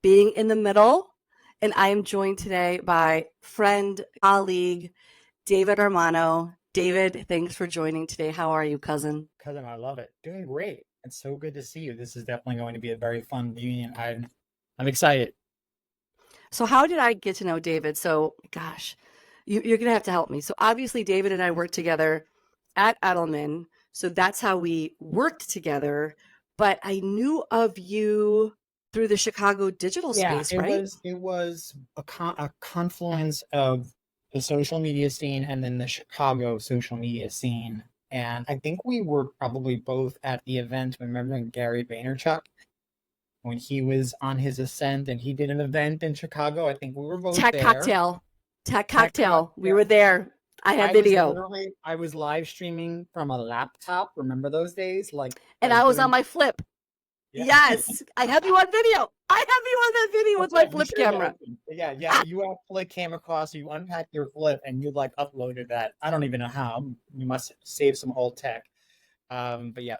being in the middle. And I am joined today by friend, colleague, David Armano. David, thanks for joining today. How are you, cousin? Cousin, I love it. Doing great. It's so good to see you. This is definitely going to be a very fun reunion. I'm excited. So, how did I get to know David? So, gosh, you're going to have to help me. So, obviously, David and I worked together at Edelman. So, that's how we worked together. But I knew of you through the Chicago digital Yeah, space, it right? was it was a confluence of the social media scene and then the Chicago social media scene. And I think we were probably both at the event. Remember Gary Vaynerchuk when he was on his ascent and he did an event in Chicago? I think we were both Tech there. cocktail. Tech Tech cocktail. We were cocktail. there. I have video. I was live streaming from a laptop. Remember those days? And Like I was on doing my flip. yeah. Yes, I have you on video. I have you on that video with That's my right. You flip sure camera. did. Yeah. You have flip came across, you unpacked your flip and you like uploaded that. I don't even know how. You must save some old tech. But yeah.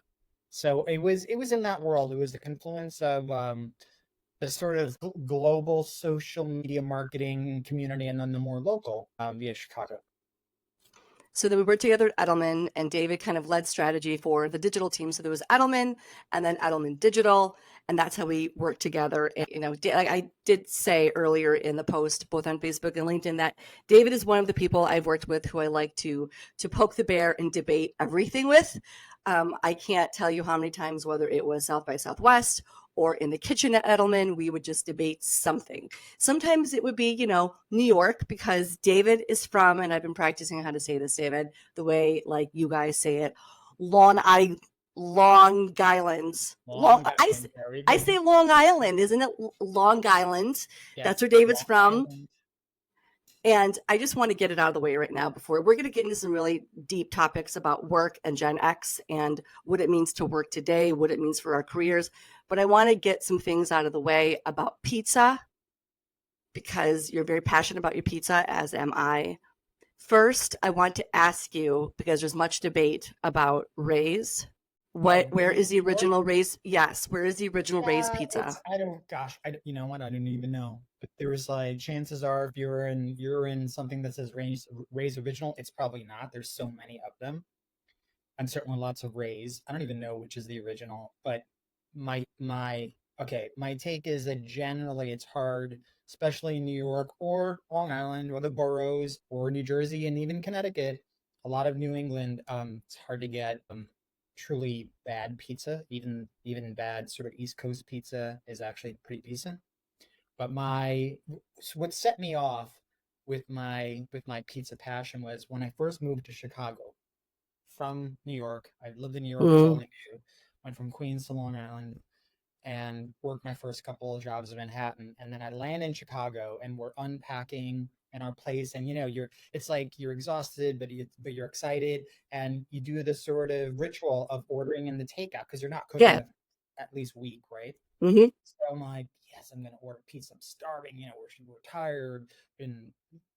So it was in that world. It was the confluence of the sort of global social media marketing community and then the more local via Chicago. So then we worked together at Edelman, and David kind of led strategy for the digital team. So there was Edelman and then Edelman Digital, and that's how we worked together. And, like I did say earlier in the post, both on Facebook and LinkedIn, that David is one of the people I've worked with who I like to poke the bear and debate everything with. I can't tell you how many times, whether it was South by Southwest or in the kitchen at Edelman, we would just debate something. Sometimes it would be, New York, because David is from, and I've been practicing how to say this, David, the way like you guys say it, Long I Long Island. Long Island, very I good. say Long Island, isn't it? Long Island. That's Yes, where David's Long from. Island. And I just want to get it out of the way right now before we're going to get into some really deep topics about work and Gen X and what it means to work today, what it means for our careers. But I want to get some things out of the way about pizza, because you're very passionate about your pizza, as am I. First, I want to ask you, because there's much debate about Ray's. Oh, Where in is the New York? original Ray's? Yes, where is the original Ray's Yeah, pizza? I don't, gosh, you know what? I don't even know. But there's like, chances are if you're in something that says Ray's Original, it's probably not. There's so many of them. And certainly lots of Ray's. I don't even know which is the original, but my take is that generally it's hard, especially in New York or Long Island or the boroughs or New Jersey and even Connecticut, a lot of New England, it's hard to get truly bad pizza. Even bad sort of East Coast pizza is actually pretty decent. But what set me off with my pizza passion was when I first moved to Chicago from New York. I lived in New York, as all Mm. I knew. Went from Queens to Long Island and worked my first couple of jobs in Manhattan. And then I land in Chicago and we're unpacking in our place. And it's like you're exhausted, but you're excited. And you do this sort of ritual of ordering in the takeout because you're not cooking Yeah. at least week, right? Hmm. So I'm like, yes, I'm gonna order pizza. I'm starving. We're tired. Been,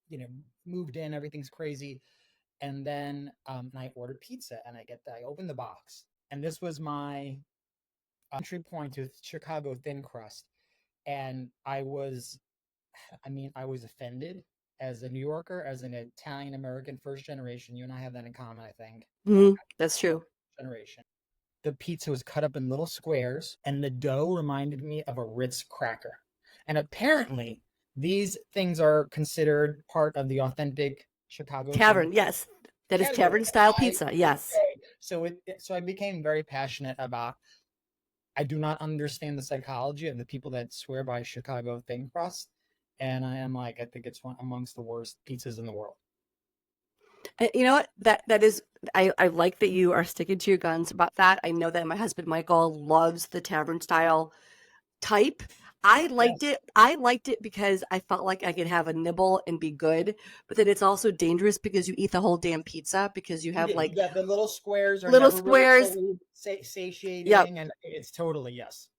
you know, moved in. Everything's crazy. And then I ordered pizza, and I opened the box, and this was my entry point to Chicago thin crust. And I was offended as a New Yorker, as an Italian American first generation. You and I have that in common, I think. Hmm. That's true. Generation. The pizza was cut up in little squares, and the dough reminded me of a Ritz cracker. And apparently, these things are considered part of the authentic Chicago thin Tavern, yes. That is category. tavern style I pizza. Yes. okay. So I became very passionate about. I do not understand the psychology of the people that swear by Chicago thin crust, and I am like, I think it's one amongst the worst pizzas in the world. You know what? That is, I like that you are sticking to your guns about that. I know that my husband Michael loves the tavern style type. I liked Yes. it. I liked it because I felt like I could have a nibble and be good, but then it's also dangerous because you eat the whole damn pizza because you have You like got the little squares are little never really squares. fully Yep. satiating, and it's totally yes.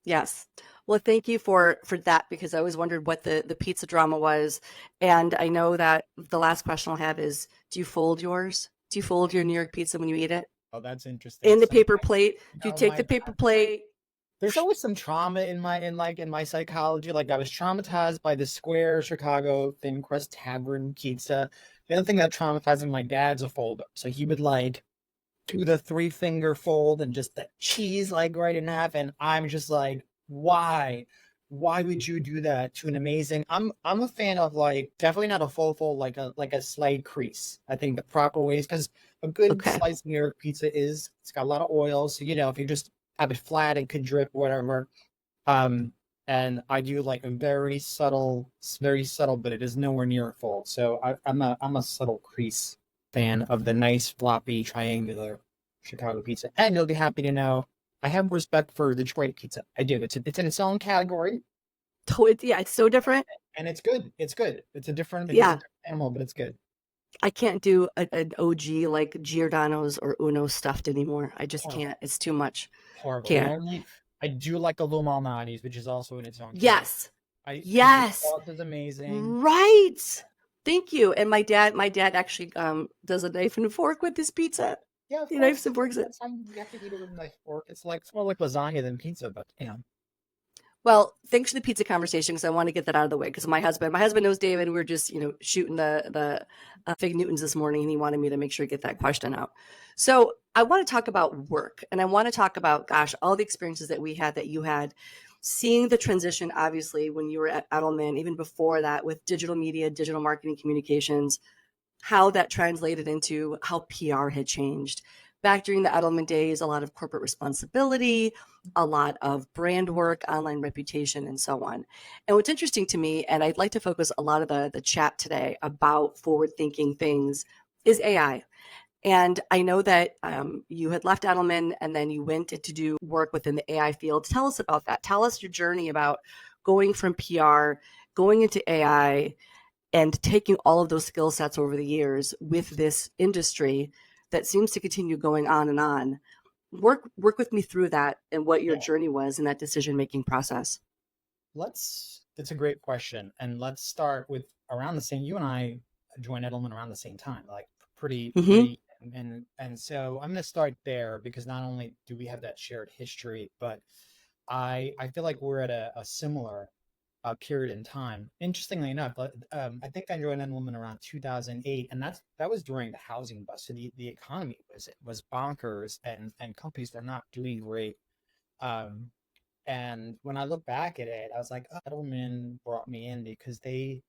Yes. Well, thank you for that, because I always wondered what the pizza drama was. And I know that the last question I'll have is, do you fold yours? Do you fold your New York pizza when you eat it Oh, that's interesting. in the So paper plate? Do you no, take the paper plate? there's always some trauma in my psychology. Like I was traumatized by the Square Chicago thin crust tavern pizza. The other thing that traumatized me, my dad's a folder. So he would like do the three finger fold and just the cheese like right in half. And I'm just like, why? Why would you do that to an amazing I'm a fan of like definitely not a full fold like a slight crease. I think the proper way is because a good Okay. slice of New York pizza is it's got a lot of oil. So you know, if you just have it flat it could drip, whatever. Um and I do like a very subtle, but it is nowhere near a fold. So I'm a subtle crease fan of the nice floppy triangular Chicago pizza. And you'll be happy to know I have respect for Detroit pizza. I do. It's in its own category, Yeah, it's so different. and it's good. It's good. It's a Yeah. different animal, but it's good. I can't do an OG like Giordano's or Uno stuffed anymore. I just Horrible, can't. It's too much. horrible. The Can't. only I do like a Lou Malnati's, which is also in its own category. Yes. I think the Yes. sauce is amazing. Right. Thank you. And my dad actually does a knife and fork with his pizza. Yeah, of He knifes course. and forks it. That's how you have to eat it with a knife fork. It's more like lasagna than pizza, but you know. Well, thanks for the pizza conversation because I want to get that out of the way because my husband knows David. We were just shooting the fig Newtons this morning, and he wanted me to make sure to get that question out. So I want to talk about work, and I want to talk about gosh, all the experiences that we had that you had, seeing the transition. Obviously, when you were at Edelman, even before that, with digital media, digital marketing, communications, how that translated into how PR had changed. Back during the Edelman days, a lot of corporate responsibility, a lot of brand work, online reputation, and so on. And what's interesting to me, and I'd like to focus a lot of the chat today about forward thinking things, is AI. And I know that you had left Edelman and then you went to do work within the AI field. Tell us about that. Tell us your journey about going from PR, going into AI, and taking all of those skill sets over the years with this industry that seems to continue going on and on. Work with me through that and what your Yeah. journey was in that decision making process. That's a great question. And let's start with around the same you and I joined Edelman around the same time, like Mm-hmm. pretty and so I'm gonna start there because not only do we have that shared history, but I feel like we're at a similar period in time. Interestingly enough, I think I joined Edelman around 2008, and that was during the housing bust. So the economy was bonkers, and companies are not doing great. Um, and when I look back at it, I was like, oh, Edelman brought me in because they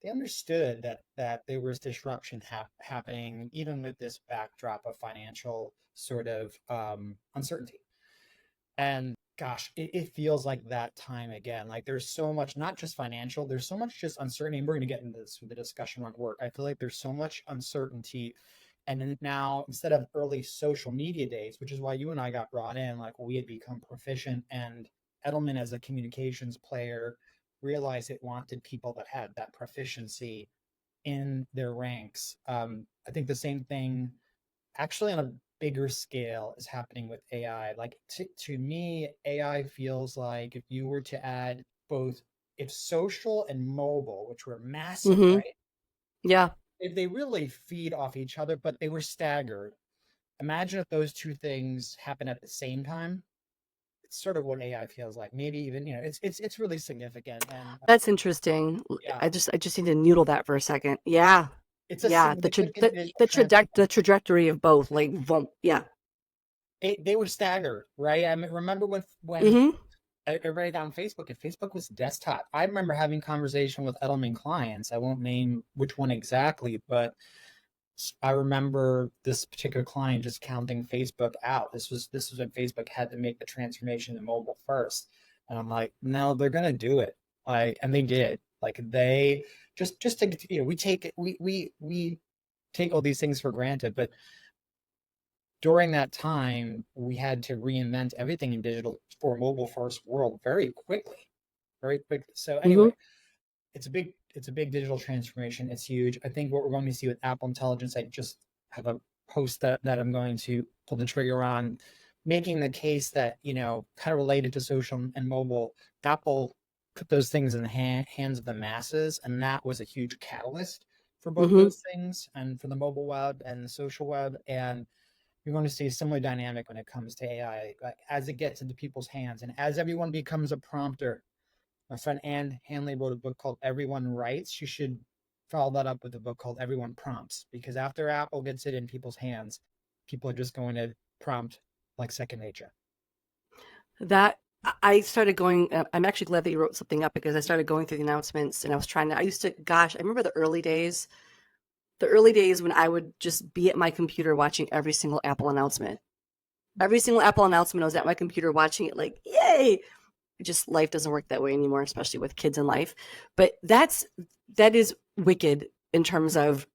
understood that there was disruption happening, even with this backdrop of financial sort of uncertainty. And gosh, it feels like that time again. Like there's so much, not just financial, there's so much just uncertainty. And we're going to get into this with the discussion on work. I feel like there's so much uncertainty. And then now, instead of early social media days, which is why you and I got brought in, like we had become proficient, and Edelman, as a communications player, realized it wanted people that had that proficiency in their ranks. I think the same thing actually on a bigger scale is happening with AI. Like to me, AI feels like if you were to add both if social and mobile, which were massive, Mm-hmm. right? Yeah, If they really feed off each other, but they were staggered. Imagine if those two things happen at the same time. It's sort of what AI feels like. Maybe even, you know, it's really significant. And that's interesting. yeah, I just need to noodle that for a second. Yeah, it's a yeah. significant digital The transformation. trajectory of both, like, yeah. They were staggered, right? I mean, remember when Mm-hmm. everybody on Facebook, if Facebook was desktop, I remember having conversation with Edelman clients. I won't name which one exactly, but I remember this particular client just counting Facebook out. This was when Facebook had to make the transformation to mobile first. And I'm like, no, they're gonna do it. Like, and they did. Like they just to you know, we take it we take all these things for granted, but during that time, we had to reinvent everything in digital for a mobile first world very quickly, very quickly. So Mm-hmm. anyway, it's a big digital transformation. It's huge. I think what we're going to see with Apple Intelligence, I just have a post that I'm going to pull the trigger on, making the case that, you know, kind of related to social and mobile, Apple put those things in the hands of the masses, and that was a huge catalyst for both Mm-hmm. those things and for the mobile web and the social web. And you're going to see a similar dynamic when it comes to AI, like as it gets into people's hands and as everyone becomes a prompter. My friend Anne Hanley wrote a book called Everyone Writes. You should follow that up with a book called Everyone Prompts, because after Apple gets it in people's hands, people are just going to prompt like second nature. That I started going. I'm actually glad that you wrote something up because I started going through the announcements and I was trying to. I used to, gosh, I remember the early days when I would just be at my computer watching every single Apple announcement. Every single Apple announcement, I was at my computer watching it, like, yay! Just life doesn't work that way anymore, especially with kids in life. But that is wicked in terms of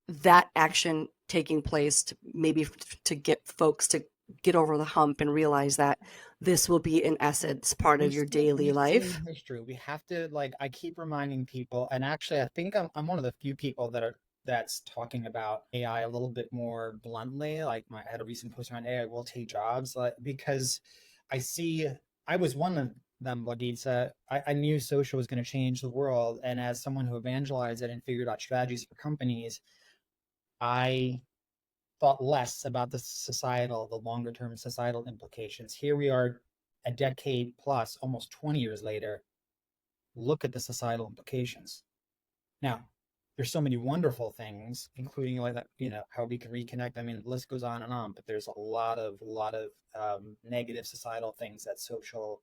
that action taking place to maybe to get folks to get over the hump and realize that this will be in essence part of your daily We've life. seen history. We have to, like, I keep reminding people, and actually I think I'm one of the few people that's talking about AI a little bit more bluntly. Like I had a recent post around AI will take jobs, like, because I see I was one of them, Blagica. I knew social was going to change the world, and as someone who evangelized it and figured out strategies for companies, I thought less about the longer term societal implications. Here we are, a decade plus, almost 20 years later. Look at the societal implications. Now, there's so many wonderful things, including like that, how we can reconnect. I mean, the list goes on, but there's a lot of negative societal things that social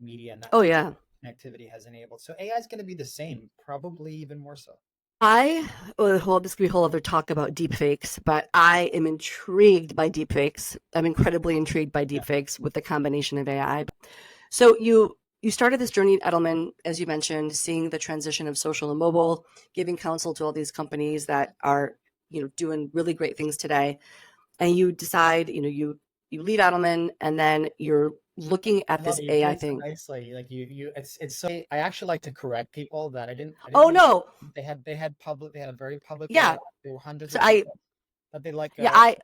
media and that Oh social yeah. connectivity has enabled. So AI is going to be the same, probably even more so. This could be a whole other talk about deepfakes, but I am intrigued by deepfakes. I'm incredibly intrigued by Yeah. deepfakes with the combination of AI. So you started this journey at Edelman, as you mentioned, seeing the transition of social and mobile, giving counsel to all these companies that are, doing really great things today. And you decide, you leave Edelman and then you're looking I at love this it. You put AI it so thing. nicely. Like it's so. I actually like to correct people that I didn't Oh mean. no. They had a very public Yeah. layoff. There were hundreds So of people that they let yeah, go.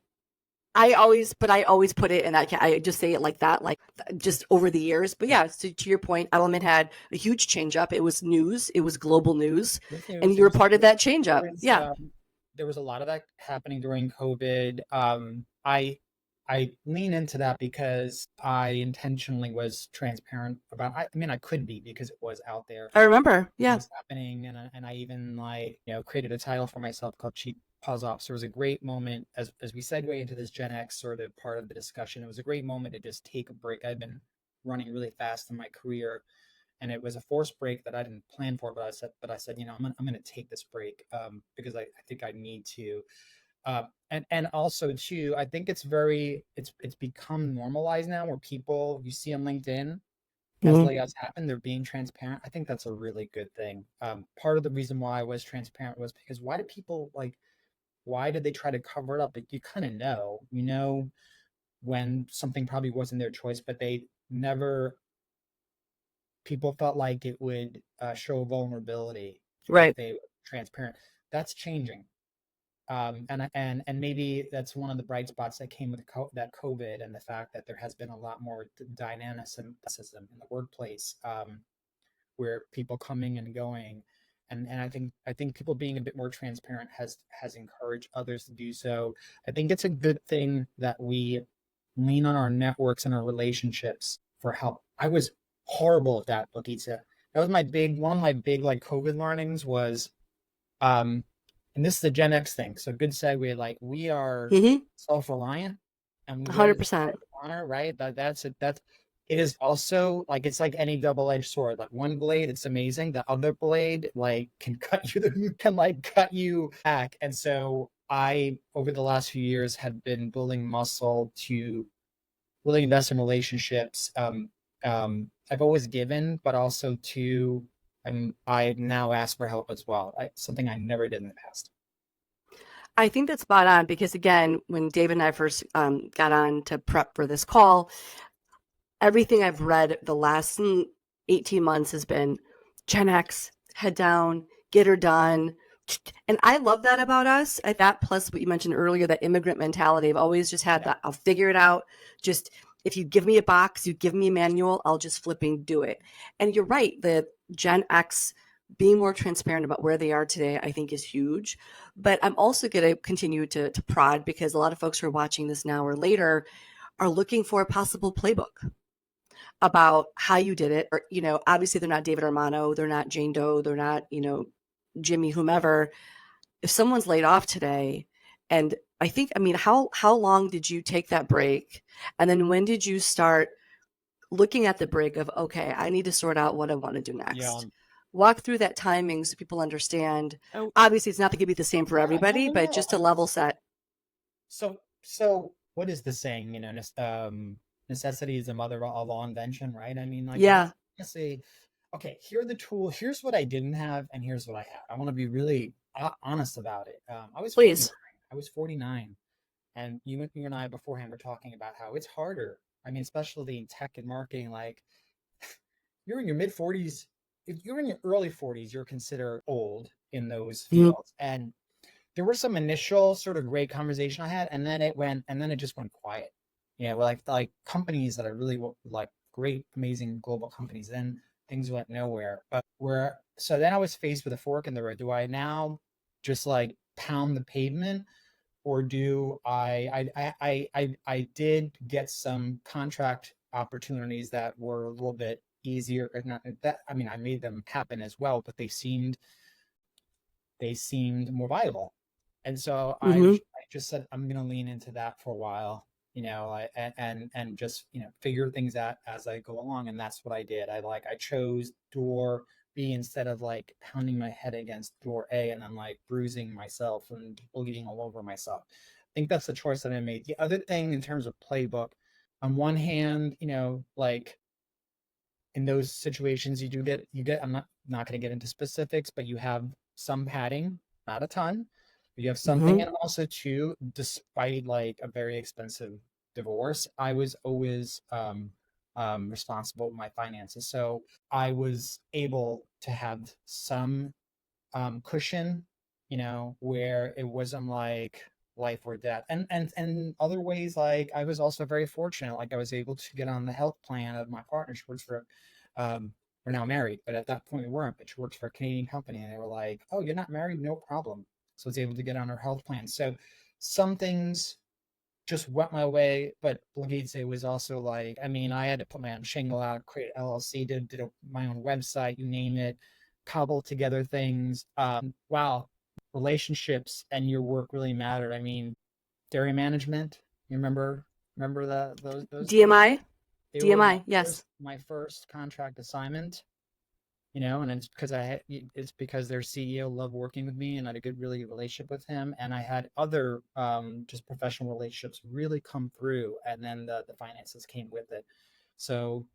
I always put it in that. I just say it like that, like just over the years. But Yeah, yeah, so to your point, Edelman had a huge change up. It was news. It was global news, this and news. you were part of that change There up. was Yeah, there was a lot of that happening during COVID. I lean into that because I intentionally was transparent about. I mean, I could be because it was out there. I remember. It Yeah. was happening, and I even, like, created a title for myself called Chief Pause Officer. It was a great moment as we segue into this Gen X sort of part of the discussion. It was a great moment to just take a break. I've been running really fast in my career, and it was a forced break that I didn't plan for. But I said, I'm gonna take this break, because I think I need to. And also too, I think it's become normalized now, where people you see on LinkedIn, as Mhm. layouts happen, they're being transparent. I think that's a really good thing. Part of the reason why I was transparent was because why did they try to cover it up? Like, you kind of when something probably wasn't their choice, but they never, people felt like it would show vulnerability if Right. they were transparent. That's changing. And maybe that's one of the bright spots that came with that COVID, and the fact that there has been a lot more dynamism in the workplace, where people coming and going, and I think people being a bit more transparent has encouraged others to do so. I think it's a good thing that we lean on our networks and our relationships for help. I was horrible at that, Lokita. That was one of my big, like, COVID learnings was, um, and this is the Gen X thing. So good segue. Like, we are Mm-hmm. self-reliant, and we get it 100%. honor, right? That's it. It is also, like, it's like any double-edged sword. Like, one blade, it's amazing. The other blade, like, can cut you. Can, like, cut you back. And so I, over the last few years, had been building muscle to really invest in relationships. I've always given, but also to, I now ask for help as well. Something I never did in the past. I think that's spot on because again, when David and I first got on to prep for this call, everything I've read the last 18 months has been Gen X, head down, get her done. And I love that about us. That plus what you mentioned earlier, that immigrant mentality. I've always just had Yeah. that. I'll figure it out. Just if you give me a box, you give me a manual, I'll just flipping do it. And you're right. The Gen X being more transparent about where they are today, I think is huge. But I'm also going to continue to prod because a lot of folks who are watching this now or later are looking for a possible playbook about how you did it. Or, obviously they're not David Armano, they're not Jane Doe, they're not, Jimmy, whomever. If someone's laid off today, and I mean, how long did you take that break? And then when did you start looking at the break of, okay, I need to sort out what I want to do Yeah. next? Walk through that timing so people understand. Oh, Obviously, it's not going to be the same for yeah, no, everybody, no, but no. just to level set. So what is the saying? Necessity is the mother of all invention, right? I mean, like, Yeah, honestly, okay, here are the tools. Here's what I didn't have, and here's what I had. I want to be really honest about it. I was 49. please. I was 49, and you and I beforehand were talking about how it's harder. I mean, especially in tech and marketing, like you're in your mid 40s. If you're in your early 40s, you're considered old in those Mhm. fields. And there were some initial sort of great conversation I had, and then it just went quiet. Yeah, well, like companies that are really like great, amazing global companies, then things went nowhere. But where so then I was faced with a fork in the road. Do I now just like pound the pavement, or do I did get some contract opportunities that were a little bit easier, or not that I mean I made them happen as well, but they seemed more viable. And so Mhm. I just said I'm going to lean into that for a while, and just figure things out as I go along. And that's what I did. I chose door B instead of like pounding my head against door A and then like bruising myself and bleeding all over myself. I think that's the choice that I made. The other thing in terms of playbook, on one hand, like in those situations you get I'm not going to get into specifics, but you have some padding, not a ton, but you have something. Mhm. And also too, despite like a very expensive divorce, I was always responsible with my finances, so I was able to have some cushion, where it wasn't like life or death. And other ways, like I was also very fortunate. Like I was able to get on the health plan of my partner. She works for, we're now married, but at that point we weren't. But she works for a Canadian company, and they were like, "Oh, you're not married? No problem." So I was able to get on her health plan. So some things just went my way, but Blagica was also like, I mean, I had to put my own shingle out, create LLC, did my own website, you name it, cobble together things. Wow, relationships and your work really mattered. I mean, dairy management. You remember those days? DMI. They were DMI. Yes. my first contract assignment, and it's because their CEO loved working with me, and I had a good, really good relationship with him, and I had other just professional relationships really come through, and then the finances came with it. So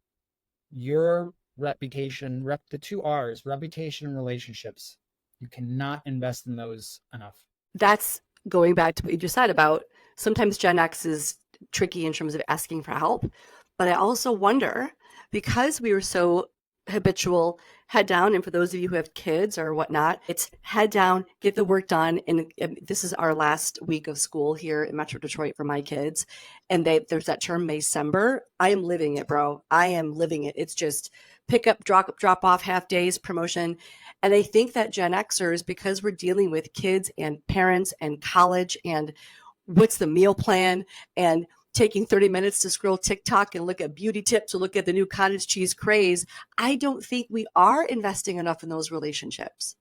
your the two R's, reputation and relationships, you cannot invest in those enough. That's going back to what you just said about sometimes Gen X is tricky in terms of asking for help. But I also wonder because we were so habitual head down, and for those of you who have kids or whatnot, it's head down, get the work done. And this is our last week of school here in Metro Detroit for my kids. And there's that term Maycember. I am living it, bro. I am living it. It's just pick up, drop off, half days, promotion. And I think that Gen Xers, because we're dealing with kids and parents and college and what's the meal plan and taking 30 minutes to scroll TikTok and look at beauty tips or look at the new cottage cheese craze, I don't think we are investing enough in those relationships,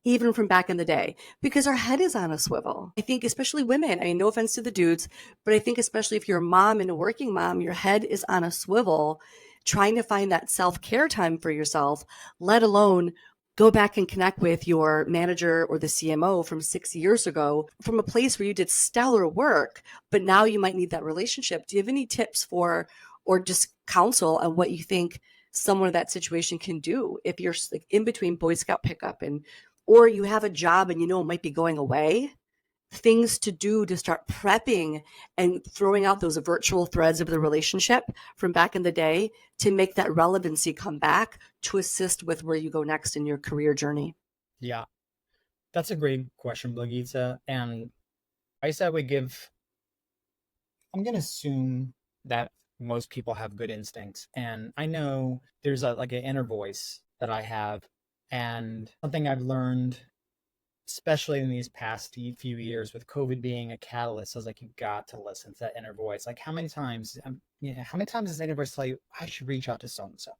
even from back in the day, because our head is on a swivel. I think, especially women, I mean, no offense to the dudes, but I think, especially if you're a mom and a working mom, your head is on a swivel trying to find that self care time for yourself, let alone go back and connect with your manager or the CMO from 6 years ago from a place where you did stellar work, but now you might need that relationship. Do you have any tips for, or just counsel on what you think someone in that situation can do if you're like in between Boy Scout pickup and, or you have a job and you know it might be going away? Things to do to start prepping and throwing out those virtual threads of the relationship from back in the day to make that relevancy come back to assist with where you go next in your career journey. Yeah, that's a great question, Blagica. And I said we give. I'm gonna assume that most people have good instincts, and I know there's like an inner voice that I have, And something I've learned, especially in these past few years with COVID being a catalyst, I was like, you got to listen to that inner voice. Like how many times, how many times does that inner voice tell you, I should reach out to so-and-so?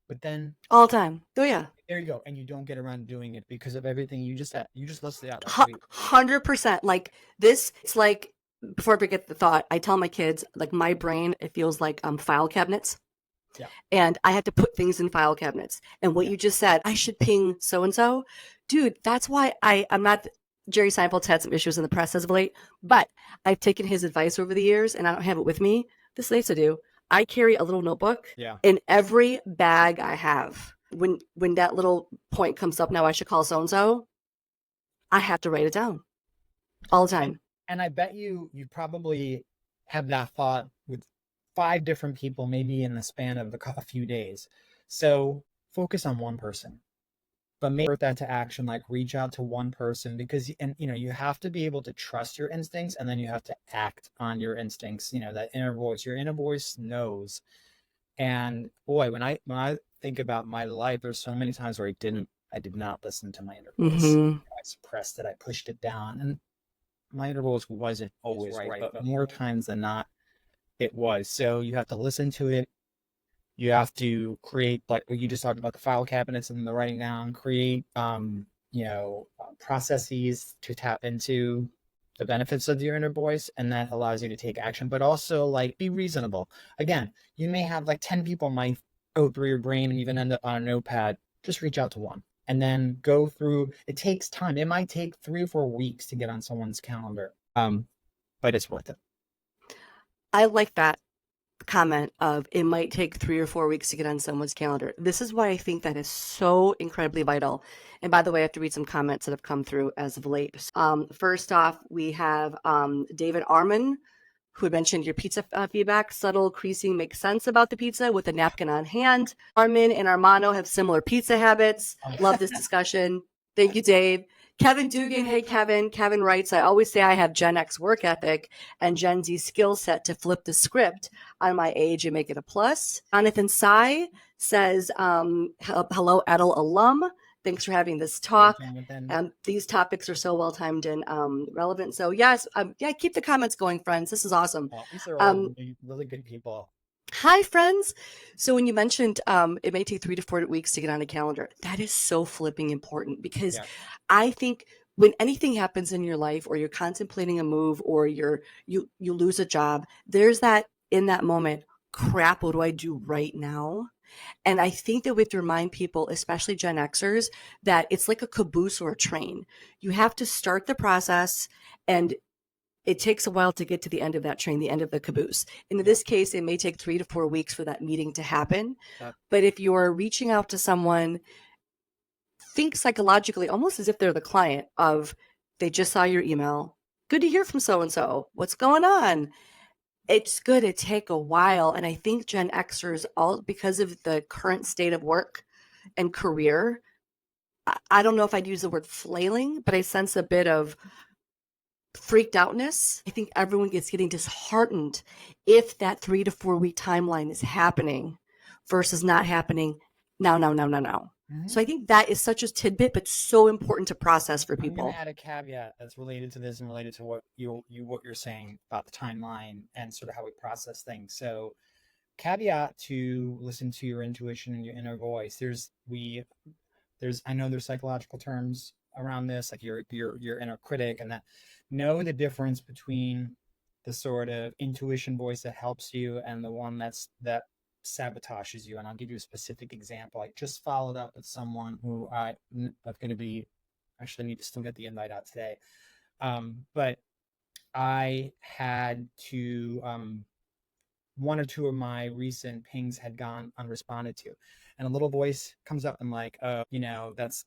But then All the time. Oh yeah. there you go. And you don't get around doing it because of everything you just said. You just listed out. Like, wait, 100%. Like this, it's like, before I forget the thought, I tell my kids, like my brain, it feels like file cabinets. yeah, And I had to put things in file cabinets. And what yeah, you just said, I should ping so and so. Dude, that's why I'm not. Jerry Seinfeld's had some issues in the press as of late, but I've taken his advice over the years and I don't have it with me. This is what I used to do. I carry a little notebook yeah. in every bag I have. When that little point comes up, now I should call so and so, I have to write it down all the And time. and I bet you probably have that thought with 5 different people, maybe in the span of a few days. So focus on one person, but make that to action. Like reach out to one person because, and you have to be able to trust your instincts, and then you have to act on your instincts. That inner voice. Your inner voice knows. And boy, when I think about my life, there's so many times where I did not listen to my inner voice. Mm-hmm. I suppressed it. I pushed it down, and my inner voice wasn't always right, but more times than not, it was. So you have to listen to it. You have to create, like what you just talked about, the file cabinets and the writing down, create, processes to tap into the benefits of your inner voice. And that allows you to take action, but also like be reasonable. Again, you may have like 10 people might go through your brain and even end up on a notepad. Just reach out to one and then go through. It takes time. It might take 3 or 4 weeks to get on someone's calendar. But it's worth it. I like that comment of it might take 3 or 4 weeks to get on someone's calendar. This is why I think that is so incredibly vital. And by the way, I have to read some comments that have come through as of late. First off, we have David Armano, who had mentioned your pizza feedback. Subtle creasing makes sense about the pizza with a napkin on hand. Armin and Armano have similar pizza habits. Love this discussion. Thank you, Dave. Kevin Dugan, hey Kevin. Kevin writes, I always say I have Gen X work ethic and Gen Z skill set to flip the script on my age and make it a plus. Jonathan Sai says, hello, Edel alum. Thanks for having this talk. These topics are so well timed and relevant. So yes, yeah, keep the comments going, friends. This is awesome. These are all really good people. Hi, friends. So when you mentioned it may take 3 to 4 weeks to get on a calendar, that is so flipping important because I think when anything happens in your life or you're contemplating a move or you lose a job, there's that in that moment, crap, what do I do right now? And I think that we have to remind people, especially Gen Xers, that it's like a caboose or a train. You have to start the process and it takes a while to get to the end of that train, the end of the caboose. In this case, it may take 3 to 4 weeks for that meeting to happen. But if you're reaching out to someone, think psychologically, almost as if they're the client of, they just saw your email. Good to hear from so-and-so. What's going on? It's going to take a while. And I think Gen Xers, all because of the current state of work and career, I don't know if I'd use the word flailing, but I sense a bit of freaked outness. I think everyone gets getting disheartened if that 3 to 4 week timeline is happening versus not happening now. Mm-hmm. So I think that is such a tidbit, but so important to process for people. I'm going to add a caveat that's related to this and related to what you're saying about the timeline and sort of how we process things. So caveat to listen to your intuition and your inner voice. I know there's psychological terms around this, like your inner critic, and that know the difference between the sort of intuition voice that helps you and the one that sabotages you. And I'll give you a specific example. I just followed up with someone who I'm going to be, actually need to still get the invite out today. But I had to, one or two of my recent pings had gone unresponded to. And a little voice comes up and like, that's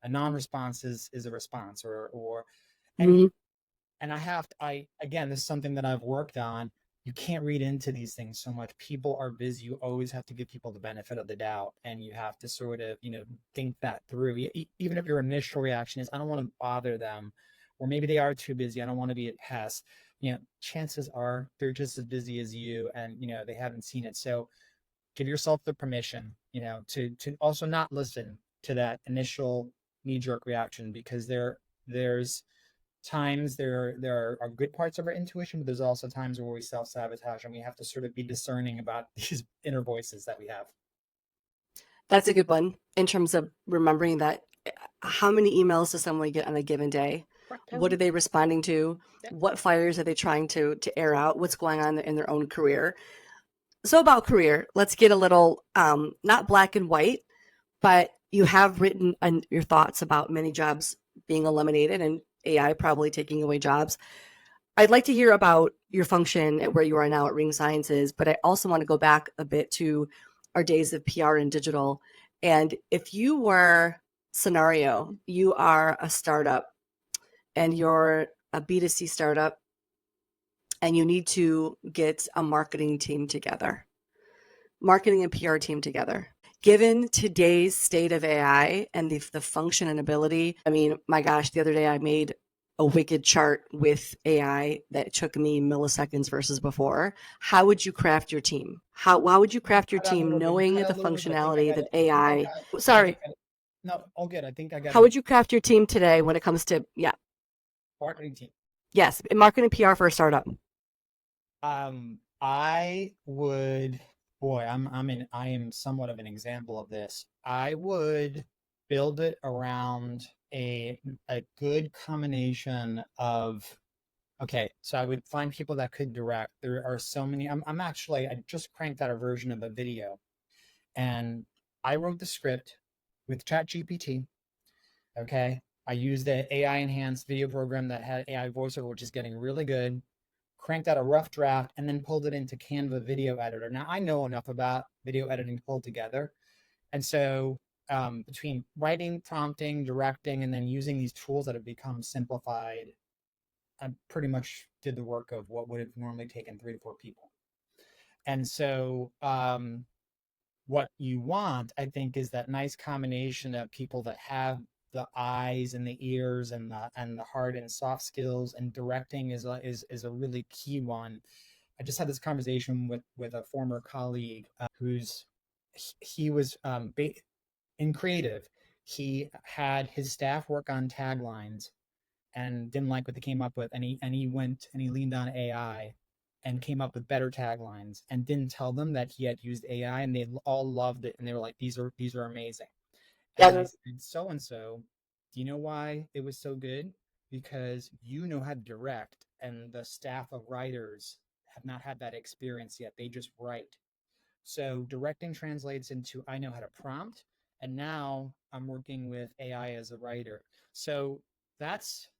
a non-response is a response and again, this is something that I've worked on. You can't read into these things so much. People are busy. You always have to give people the benefit of the doubt, and you have to sort of, think that through. Even if your initial reaction is, I don't want to bother them, or maybe they are too busy. I don't want to be a pest. Chances are they're just as busy as you, and they haven't seen it. So give yourself the permission, to also not listen to that initial knee-jerk reaction, because there's times there are good parts of our intuition, but there's also times where we self-sabotage, and we have to sort of be discerning about these inner voices that we have. That's a good one in terms of remembering that how many emails does someone get on a given day? Correct, What are totally. they responding to? Yeah. What fires are they trying to air out? What's going on in their own career? So about career, let's get a little not black and white, but you have written your thoughts about many jobs being eliminated and AI probably taking away jobs. I'd like to hear about your function at where you are now at Ring Sciences, but I also want to go back a bit to our days of PR and digital. And if you were scenario, you are a startup and you're a B2C startup and you need to get a marketing team together, marketing and PR team together. Given today's state of AI and the function and ability, I mean, my gosh, the other day I made a wicked chart with AI that took me milliseconds versus before. How would you craft your team? How would you craft your team You knowing cut the out a little bit. I think I functionality got that it. AI, I think sorry, I, no, all good. I think I got how it. would you craft your team today when it comes to, yeah, Marketing team. yes, marketing PR for a startup? I would, boy, I am somewhat of an example of this. I would build it around a good combination of, okay, so I would find people that could direct. There are so many. I just cranked out a version of a video, and I wrote the script with ChatGPT. Okay. I used the AI enhanced video program that had AI voiceover, which is getting really good. Cranked out a rough draft and then pulled it into Canva video editor. Now I know enough about video editing to pull together. And so between writing, prompting, directing, and then using these tools that have become simplified, I pretty much did the work of what would have normally taken 3 to 4 people. And so what you want, I think, is that nice combination of people that have the eyes and the ears and the hard and soft skills, and directing is a really key one. I just had this conversation with a former colleague who's he was in creative. He had his staff work on taglines and didn't like what they came up with, and he went and he leaned on AI and came up with better taglines, and didn't tell them that he had used AI, and they all loved it, and they were like, these are amazing. And then I Yeah. said, so and so, do you know why it was so good? Because you know how to direct, and the staff of writers have not had that experience yet. They just write. So directing translates into I know how to prompt, and now I'm working with AI as a writer. So that's,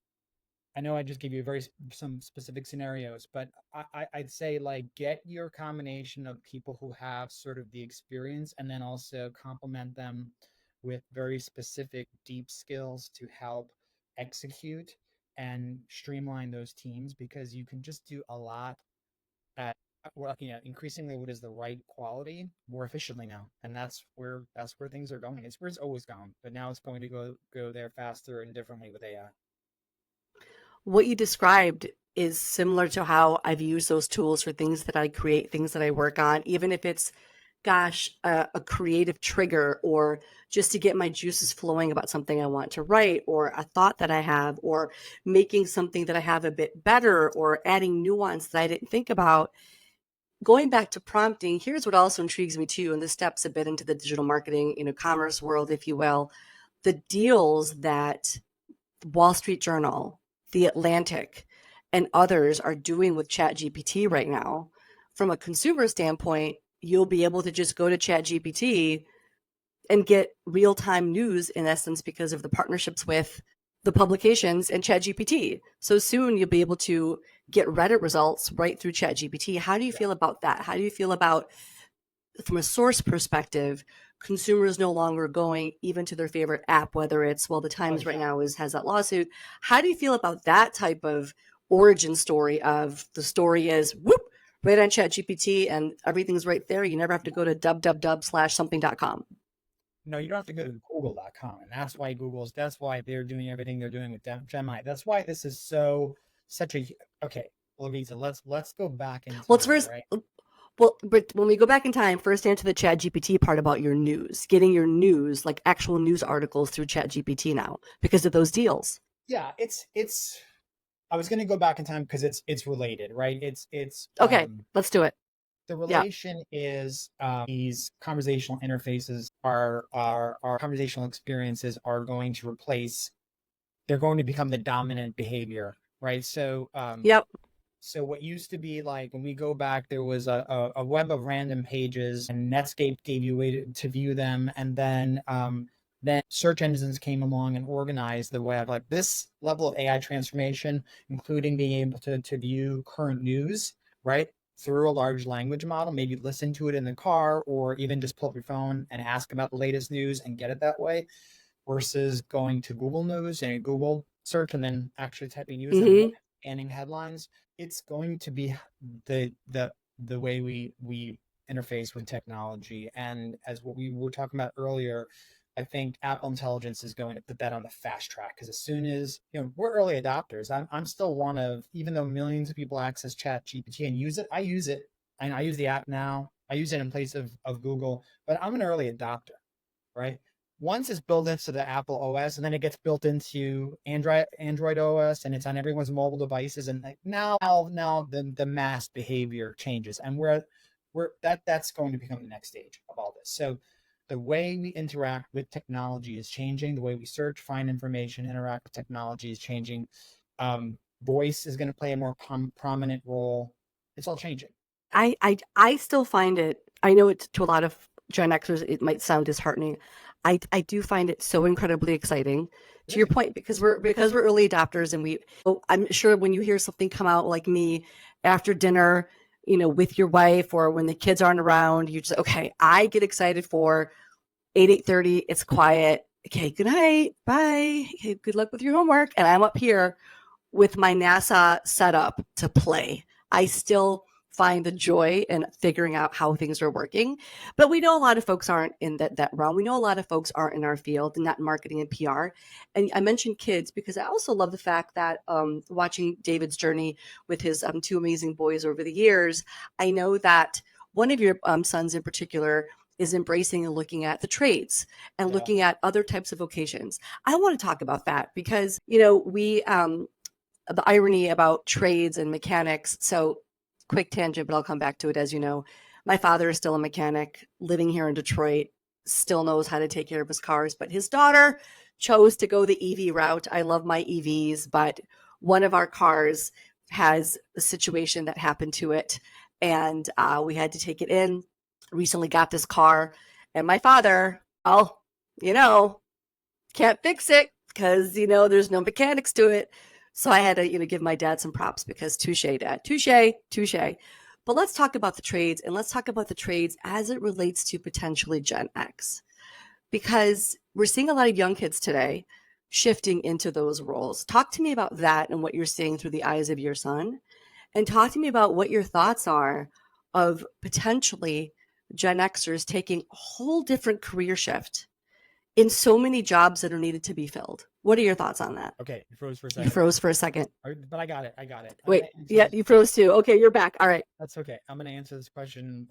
I know I just gave you some specific scenarios, but I'd say, like, get your combination of people who have sort of the experience, and then also complement them with very specific deep skills to help execute and streamline those teams, because you can just do a lot at, we're looking at increasingly what is the right quality more efficiently now, and that's where things are going. It's where it's always gone, but now it's going to go there faster and differently with AI. What you described is similar to how I've used those tools for things that I create, things that I work on, even if it's, gosh, a creative trigger or just to get my juices flowing about something I want to write or a thought that I have or making something that I have a bit better or adding nuance that I didn't think about. Going back to prompting, here's what also intrigues me too, and this steps a bit into the digital marketing, commerce world, if you will. The deals that Wall Street Journal, The Atlantic, and others are doing with ChatGPT right now. From a consumer standpoint, you'll be able to just go to ChatGPT and get real time news in essence because of the partnerships with the publications and ChatGPT. So soon you'll be able to get Reddit results right through ChatGPT. How do you Yeah. feel about that? How do you feel about, from a source perspective, consumers no longer going even to their favorite app, whether it's, well, the Oh Times right yeah. now has that lawsuit. How do you feel about that type of origin story of the story is whoop, right on ChatGPT and everything's right there. You never have to go to www/something.com. No, you don't have to go to google.com. And that's why they're doing everything they're doing with Gemini. That's why this is such a, okay, well, Lisa, let's go back in Well, it's time, first, right? Well, but when we go back in time, first answer the Chat GPT part about your news, getting your news, like actual news articles through Chat GPT now because of those deals. Yeah, it's I was going to go back in time because it's related, right? It's Okay, let's do it. the Yeah. relation is these conversational interfaces are conversational experiences are going to replace, they're going to become the dominant behavior, right? Yep. So what used to be like when we go back, there was a web of random pages, and Netscape gave you a way to view them, and then search engines came along and organized the web. Like this level of AI transformation, including being able to view current news, right, through a large language model, maybe listen to it in the car, or even just pull up your phone and ask about the latest news and get it that way, versus going to Google News and Google search and then actually typing news and Mm-hmm. scanning headlines. It's going to be the the the way we interface with technology. And as what we were talking about earlier, I think Apple Intelligence is going to put that on the fast track, because as soon as, we're early adopters. I'm still one of, even though millions of people access Chat GPT and use it, I use it, and I use the app now. I use it in place of Google, but I'm an early adopter, right? Once it's built into the Apple OS, and then it gets built into Android OS, and it's on everyone's mobile devices, and like now the mass behavior changes, and that's going to become the next stage of all this. So the way we interact with technology is changing. The way we search, find information, interact with technology is changing. Voice is going to play a more prominent role. It's all changing. I still find it, I know it's to a lot of Gen Xers, it might sound disheartening. I do find it so incredibly exciting. It To your is. point, because we're early adopters and I'm sure when you hear something come out like me after dinner, with your wife or when the kids aren't around, you just okay, I get excited for 8:30, it's quiet. Okay, good night. Bye. Okay, good luck with your homework. And I'm up here with my NASA setup to play. I still find the joy in figuring out how things are working. But we know a lot of folks aren't in that realm. We know a lot of folks aren't in our field and not in marketing and PR. And I mentioned kids because I also love the fact that watching David's journey with his two amazing boys over the years, I know that one of your sons in particular is embracing and looking at the trades and Yeah. looking at other types of vocations. I want to talk about that because, we the irony about trades and mechanics. So, quick tangent, but I'll come back to it. As you know, my father is still a mechanic living here in Detroit, still knows how to take care of his cars, but his daughter chose to go the EV route. I love my EVs, but one of our cars has a situation that happened to it, and we had to take it in. Recently got this car, and my father, oh, you know, can't fix it because there's no mechanics to it. So I had to give my dad some props because touche, dad, touche, touche. But let's talk about the trades, and let's talk about the trades as it relates to potentially Gen X, because we're seeing a lot of young kids today shifting into those roles. Talk to me about that and what you're seeing through the eyes of your son, and talk to me about what your thoughts are of potentially Gen Xers taking a whole different career shift in so many jobs that are needed to be filled. What are your thoughts on that? Okay, you froze for a You second. froze for a second. But I got it. I got it. I'm Wait, gonna answer yeah, this. you froze too. Okay, you're back. All right. That's okay. I'm gonna answer this question.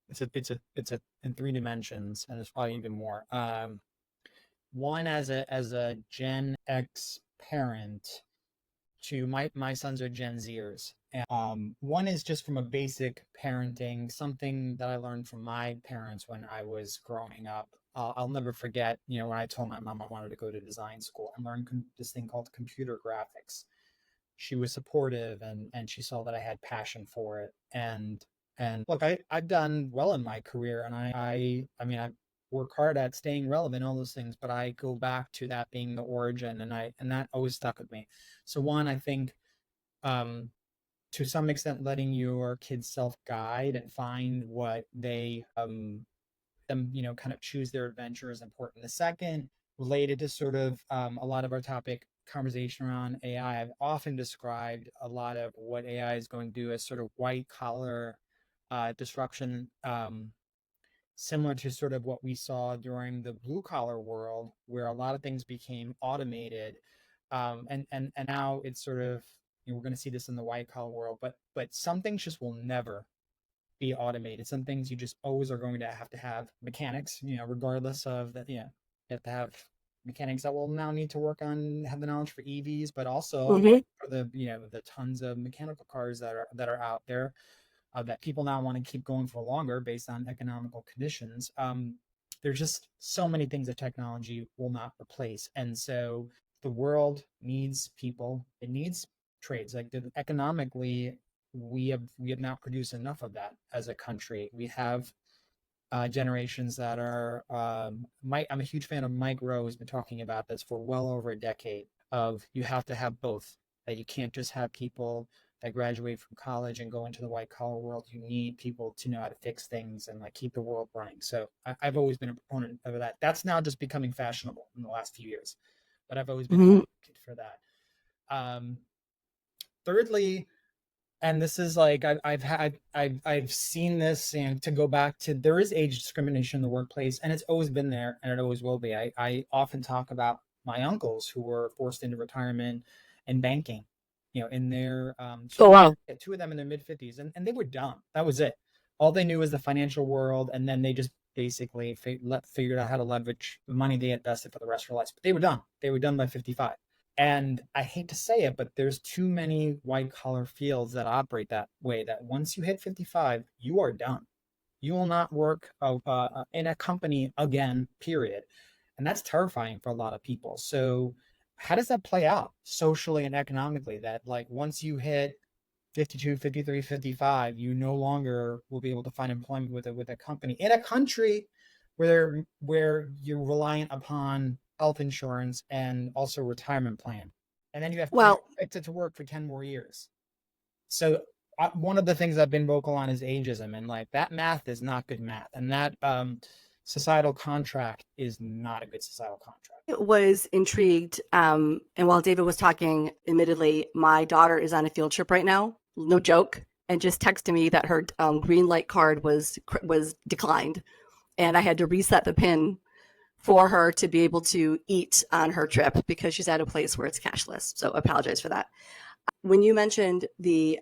It's a in three dimensions, and there's probably even more. One, as a Gen X parent, to my sons are Gen Zers. And, one is just from a basic parenting, something that I learned from my parents when I was growing up. I'll never forget, when I told my mom I wanted to go to design school. I learned this thing called computer graphics. She was supportive, and she saw that I had passion for it. And look, I've done well in my career, and I mean, I work hard at staying relevant, all those things, but I go back to that being the origin, and that always stuck with me. So one, I think, um, to some extent, letting your kids self-guide and find what they them kind of choose their adventure is important. The second, related to sort of a lot of our topic conversation around AI, I've often described a lot of what AI is going to do as sort of white collar disruption, similar to sort of what we saw during the blue collar world, where a lot of things became automated, and now it's sort of, we're going to see this in the white collar world, but some things just will never be automated. Some things you just always are going to have mechanics, regardless of that. You have to have mechanics that will now need to work on, have the knowledge for EVs, but also Hmm. for the tons of mechanical cars that are out there, that people now want to keep going for longer based on economical conditions. There's just so many things that technology will not replace, and so the world needs people. It needs trades. Like, economically, we have not produced enough of that as a country. We have generations that are Mike. I'm a huge fan of Mike Rowe, who's been talking about this for well over a decade. Of, you have to have both. That you can't just have people that graduate from college and go into the white collar world. You need people to know how to fix things and like keep the world running. So I've always been a proponent of that. That's now just becoming fashionable in the last few years, but I've always been an Hmm. advocate for that. Um, Thirdly, and this is like I've seen this, and to go back to, there is age discrimination in the workplace, and it's always been there, and it always will be. I often talk about my uncles who were forced into retirement and banking, in their Oh, wow. two of them in their mid 50s, and they were dumb. That was it. All they knew was the financial world, and then they just basically figured out how to leverage the money they invested for the rest of their lives. But they were done. They were done by 55. And I hate to say it, but there's too many white collar fields that operate that way, that once you hit 55, you are done. You will not work in a company again, period. And that's terrifying for a lot of people. So, how does that play out socially and economically? That, like, once you hit 52, 53, 55, you no longer will be able to find employment with a company in a country where you're reliant upon health insurance and also retirement plan. And then you're Well, expected to work for 10 more years. So, one of the things I've been vocal on is ageism, and like, that math is not good math, and that societal contract is not a good societal contract. was intrigued. And while David was talking, admittedly, my daughter is on a field trip right now. No joke. And just texted me that her green light card was declined, and I had to reset the pin for her to be able to eat on her trip because she's at a place where it's cashless. So I apologize for that. When you mentioned the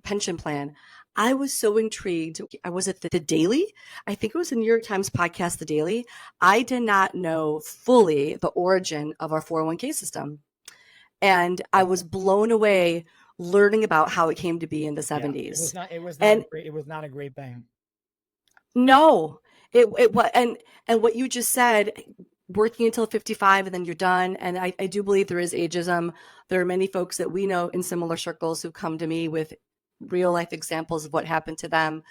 pension plan, I was so intrigued. I was at the Daily. I think it was the New York Times podcast, The Daily. I did not know fully the origin of our 401k system. And I was blown away learning about how it came to be in the Yeah, it was 70s. not. It was not a And great. It was not a great thing. no, it was, and what you just said, working until 55 and then you're done. And I do believe there is ageism. There are many folks that we know in similar circles who come to me with real life examples of what happened to them.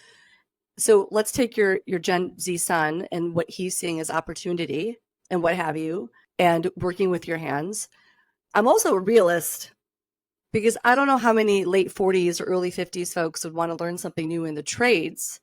So let's take your Gen Z son and what he's seeing as opportunity and what have you, and working with your hands. I'm also a realist because I don't know how many late 40s or early 50s folks would want to learn something new in the trades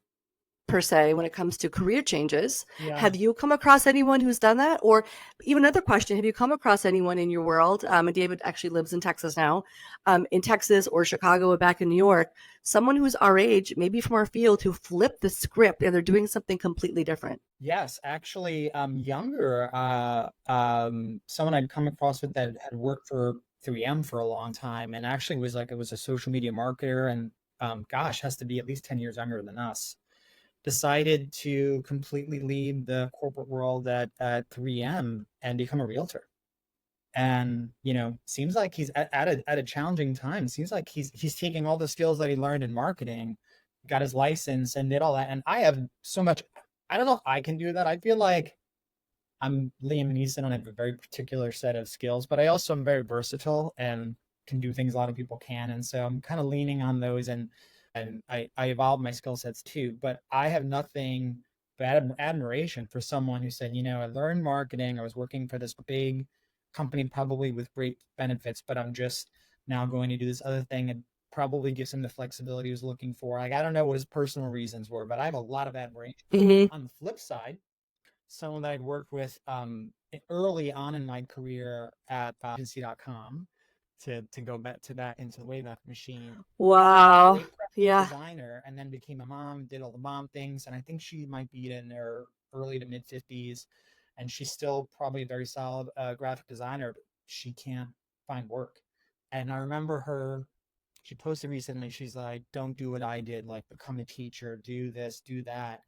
per se when it comes to career changes. Yeah. Have you come across anyone who's done that? Or even another question, have you come across anyone in your world? And David actually lives in Texas now, in Texas or Chicago or back in New York, someone who's our age, maybe from our field, who flipped the script and they're doing something completely different. Yes, actually, younger, someone I'd come across with that had worked for 3M for a long time, and actually it was a social media marketer, and gosh, has to be at least 10 years younger than us. Decided to completely leave the corporate world at 3M and become a realtor. And seems like he's at a challenging time. Seems like he's taking all the skills that he learned in marketing, got his license, and did all that. And I have so much. I don't know if I can do that. I feel like I'm Liam Neeson and I have a very particular set of skills, but I also am very versatile and can do things a lot of people can. And so I'm kind of leaning on those, and I evolve my skill sets too. But I have nothing but admiration for someone who said, I learned marketing. I was working for this big company, probably with great benefits, but I'm just now going to do this other thing, and probably gives him the flexibility he was looking for. Like, I don't know what his personal reasons were, but I have a lot of admiration. Mm-hmm. On the flip side, someone that I'd worked with early on in my career at agency.com, to go back to that, into the Wayback Machine. Wow. Great graphic Yeah. designer, and then became a mom, did all the mom things, and I think she might be in her early to mid 50s, and she's still probably a very solid graphic designer, but she can't find work. And I remember her She posted recently, she's like, don't do what I did, like become a teacher, do this, do that.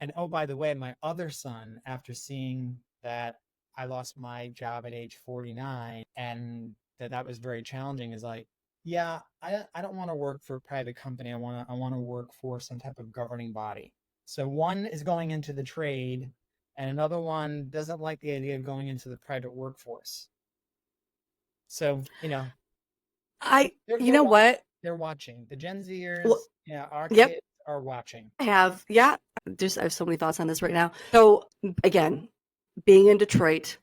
And oh, by the way, my other son, after seeing that I lost my job at age 49 and that was very challenging, is like, yeah, I don't want to work for a private company. I want to work for some type of governing body. So one is going into the trade, and another one doesn't like the idea of going into the private workforce. So, I, they're you they're know watching. what? They're watching. The Gen Well, Zers, yeah, our yep, kids are watching. I have. Yeah, just I have so many thoughts on this right now. So again, being in Detroit,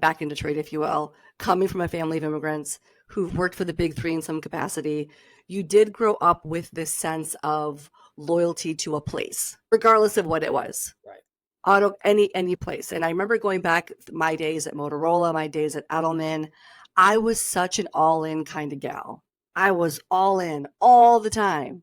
back in Detroit, if you will, coming from a family of immigrants who've worked for the big three in some capacity, you did grow up with this sense of loyalty to a place, regardless of what it was. Right. Auto any place. And I remember going back my days at Motorola, my days at Edelman. I was such an all-in kind of gal. I was all in all the time.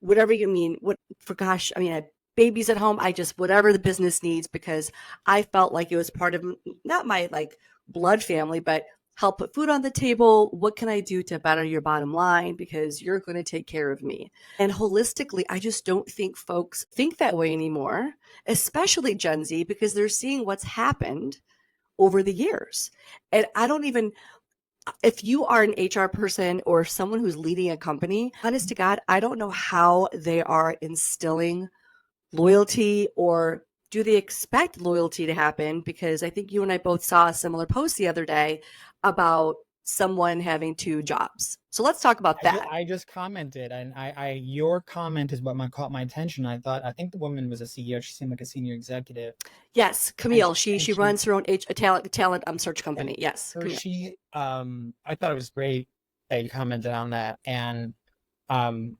Whatever you mean, what for gosh, I mean, I had babies at home. I just whatever the business needs because I felt like it was part of not my like blood family, but help put food on the table. What can I do to better your bottom line? Because you're going to take care of me. And holistically, I just don't think folks think that way anymore, especially Gen Z, because they're seeing what's happened over the years. And I don't even, if you are an HR person or someone who's leading a company, honest to God, I don't know how they are instilling loyalty or do they expect loyalty to happen? Because I think you and I both saw a similar post the other day about someone having two jobs. So let's talk about that. I just commented, and your comment is what caught my attention. I think the woman was a CEO. She seemed like a senior executive, Yes, and Camille. She she runs her own talent search and company. Yes, so Camille. I thought it was great that you commented on that, and um,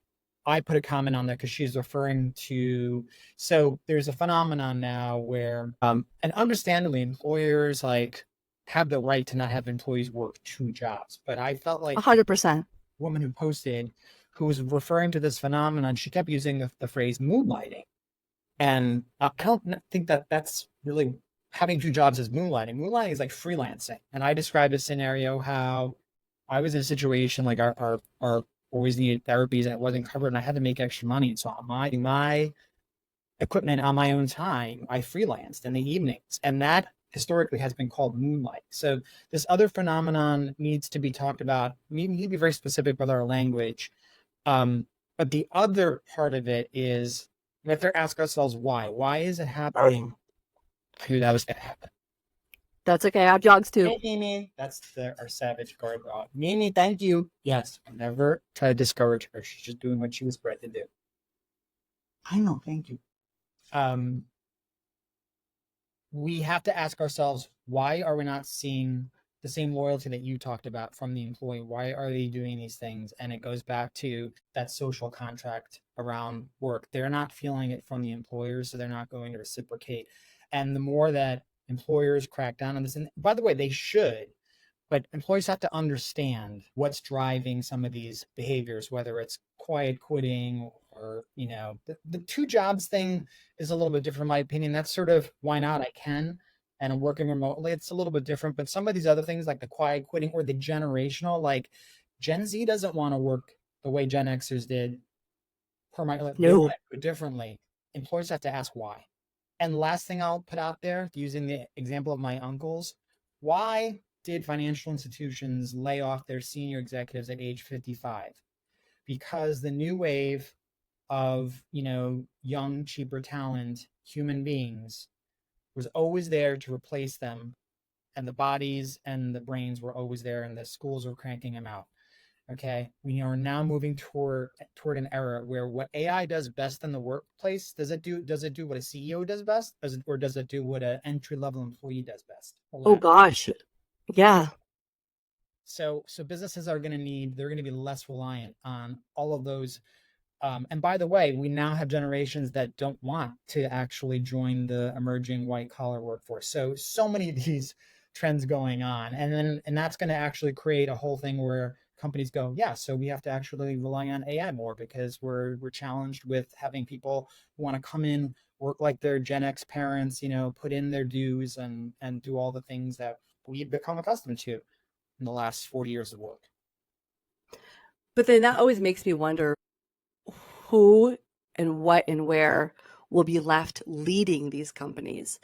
I put a comment on that because she's referring to. So there's a phenomenon now where, and understandably, employers like have the right to not have employees work two jobs, but I felt like 100%. woman who posted who was referring to this phenomenon, she kept using the phrase moonlighting. And I don't think that that's really having two jobs as moonlighting. Moonlighting is like freelancing. And I described a scenario how I was in a situation like our always needed therapies and it wasn't covered and I had to make extra money. So on my equipment on my own time, I freelanced in the evenings. And that historically has been called moonlight. So this other phenomenon needs to be talked about. We need to be very specific with our language. But the other part of it is we have to ask ourselves why. Why is it happening? Who that was gonna happen. That's okay. I have dogs too. Hey, Mimi. That's our savage guard dog. Mimi, thank you. Yes, I never try to discourage her. She's just doing what she was bred to do. I know, thank you. Um, we have to ask ourselves, why are we not seeing the same loyalty that you talked about from the employee? Why are they doing these things? And it goes back to that social contract around work. They're not feeling it from the employers, so they're not going to reciprocate. And the more that employers crack down on this, and by the way, they should, but employees have to understand what's driving some of these behaviors, whether it's quiet quitting or, the two jobs thing is a little bit different in my opinion. That's sort of why not? I can. And I'm working remotely. It's a little bit different. But some of these other things like the quiet quitting or the generational, like Gen Z doesn't want to work the way Gen Xers did permanently. They No. want to do it differently. Employers have to ask why. And last thing I'll put out there, using the example of my uncles, why did financial institutions lay off their senior executives at age 55? Because the new wave of, young, cheaper talent, human beings was always there to replace them. And the bodies and the brains were always there and the schools were cranking them out. Okay. We are now moving toward an era where what AI does best in the workplace, does it do what a CEO does best? Does it do what an entry level employee does best? Oh gosh. Yeah. So businesses are they're going to be less reliant on all of those. And by the way, we now have generations that don't want to actually join the emerging white collar workforce. So many of these trends going on, and that's going to actually create a whole thing where companies go, yeah, so we have to actually rely on AI more because we're challenged with having people who want to come in, work like their Gen X parents, put in their dues and do all the things that we've become accustomed to in the last 40 years of work. But then that always makes me wonder who and what and where will be left leading these companies.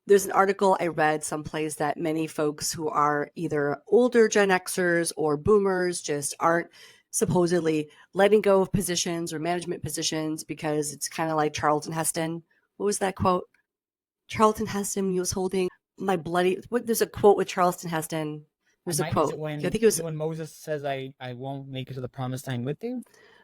There's an article I read someplace that many folks who are either older Gen Xers or boomers just aren't supposedly letting go of positions or management positions because it's kind of like Charlton Heston. What was that quote? Charlton Heston, he was holding my bloody. What? There's a quote with Charlton Heston. I There's a might. Is it quote. I when think it was Moses says, I won't make it to the promised land with you"?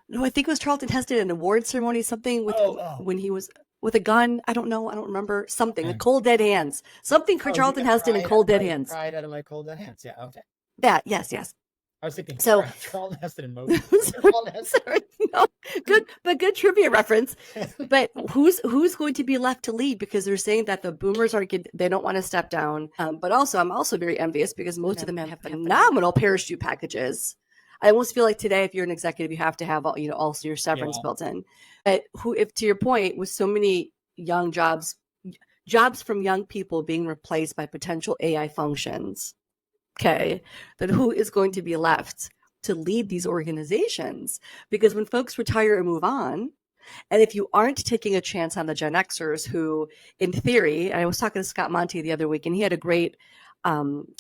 no, I think it was Charlton Heston in an award ceremony, something with Oh, oh. when he was with a gun. I don't know. I don't remember something. The Okay. cold dead hands. Something for Oh, you Charlton got Heston and cold dead hands. pride out of my cold dead hands. Yeah, okay. That yes, yes. I was thinking, So Charlton Heston and Moses. sorry, Charlton Heston. sorry, no, good, but good trivia reference. But who's going to be left to lead because they're saying that the boomers are they don't want to step down. But also, I'm also very envious because most of them have phenomenal parachute packages. I almost feel like today, if you're an executive, you have to have all also your severance built in. But if to your point, with so many young jobs from young people being replaced by potential AI functions, okay, then who is going to be left to lead these organizations? Because when folks retire and move on, and if you aren't taking a chance on the Gen Xers who, in theory, I was talking to Scott Monty the other week, and he had a great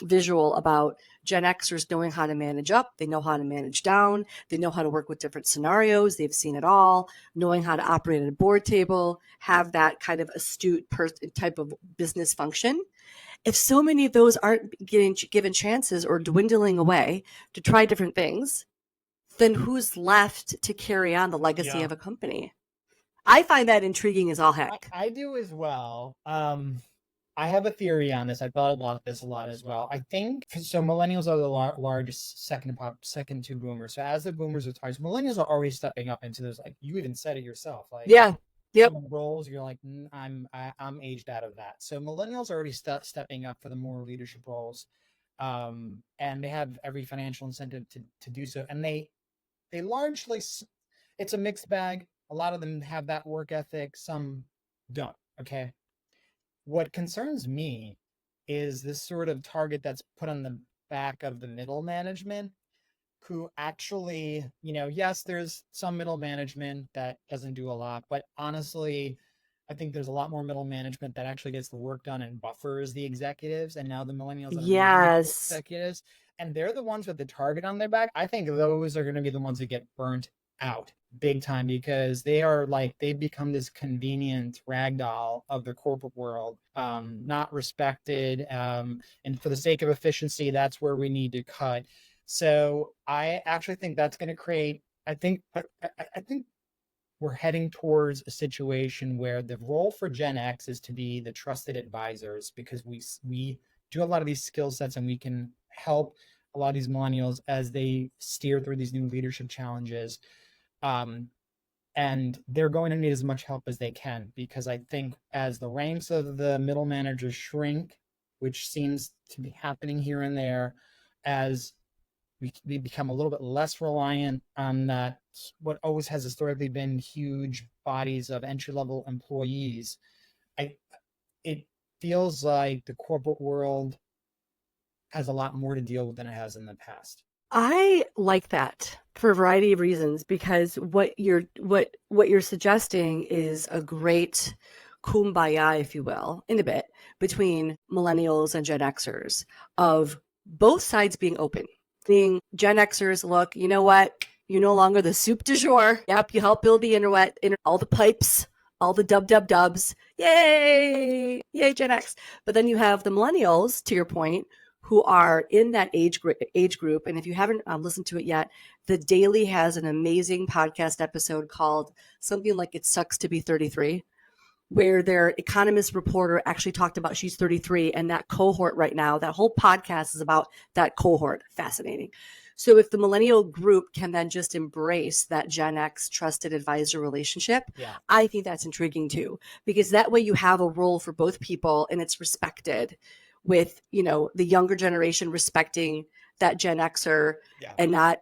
visual about Gen Xers knowing how to manage up, they know how to manage down, they know how to work with different scenarios, they've seen it all, knowing how to operate at a board table, have that kind of astute type of business function. If so many of those aren't getting given chances or dwindling away to try different things, then who's left to carry on the legacy of a company? I find that intriguing as all heck. I do as well. I have a theory on this. I thought about this a lot as well. I think so. Millennials are the largest second to boomers. So as the boomers retire, millennials are already stepping up into those. Like you even said it yourself. Like yeah, yep. Roles you're like I'm aged out of that. So millennials are already stepping up for the more leadership roles, and they have every financial incentive to do so. And they largely, it's a mixed bag. A lot of them have that work ethic. Some don't. Okay. What concerns me is this sort of target that's put on the back of the middle management who actually, yes, there's some middle management that doesn't do a lot, but honestly, I think there's a lot more middle management that actually gets the work done and buffers the executives. And now the millennials are the executives, and they're the ones with the target on their back. I think those are going to be the ones that get burnt out big time because they've become this convenient ragdoll of the corporate world, not respected, and for the sake of efficiency, that's where we need to cut. So I actually think that's going to create, I think we're heading towards a situation where the role for Gen X is to be the trusted advisors because we do a lot of these skill sets and we can help a lot of these millennials as they steer through these new leadership challenges. And they're going to need as much help as they can because I think as the ranks of the middle managers shrink, which seems to be happening here and there, as we become a little bit less reliant on that, what always has historically been huge bodies of entry-level employees, it feels like the corporate world has a lot more to deal with than it has in the past. I like that for a variety of reasons because what you're suggesting is a great kumbaya, if you will, in a bit between millennials and Gen Xers of both sides being open. Being Gen Xers, look, you know what? You're no longer the soup du jour. Yep, you help build the internet, all the pipes, all the dubs. Yay! Yay, Gen X. But then you have the millennials, to your point, who are in that age group. And if you haven't listened to it yet, The Daily has an amazing podcast episode called something like It Sucks to Be 33, where their economist reporter actually talked about she's 33 and that cohort right now. That whole podcast is about that cohort. Fascinating. So if the millennial group can then just embrace that Gen X trusted advisor relationship, I think that's intriguing too, because that way you have a role for both people and it's respected with, the younger generation respecting that Gen Xer and not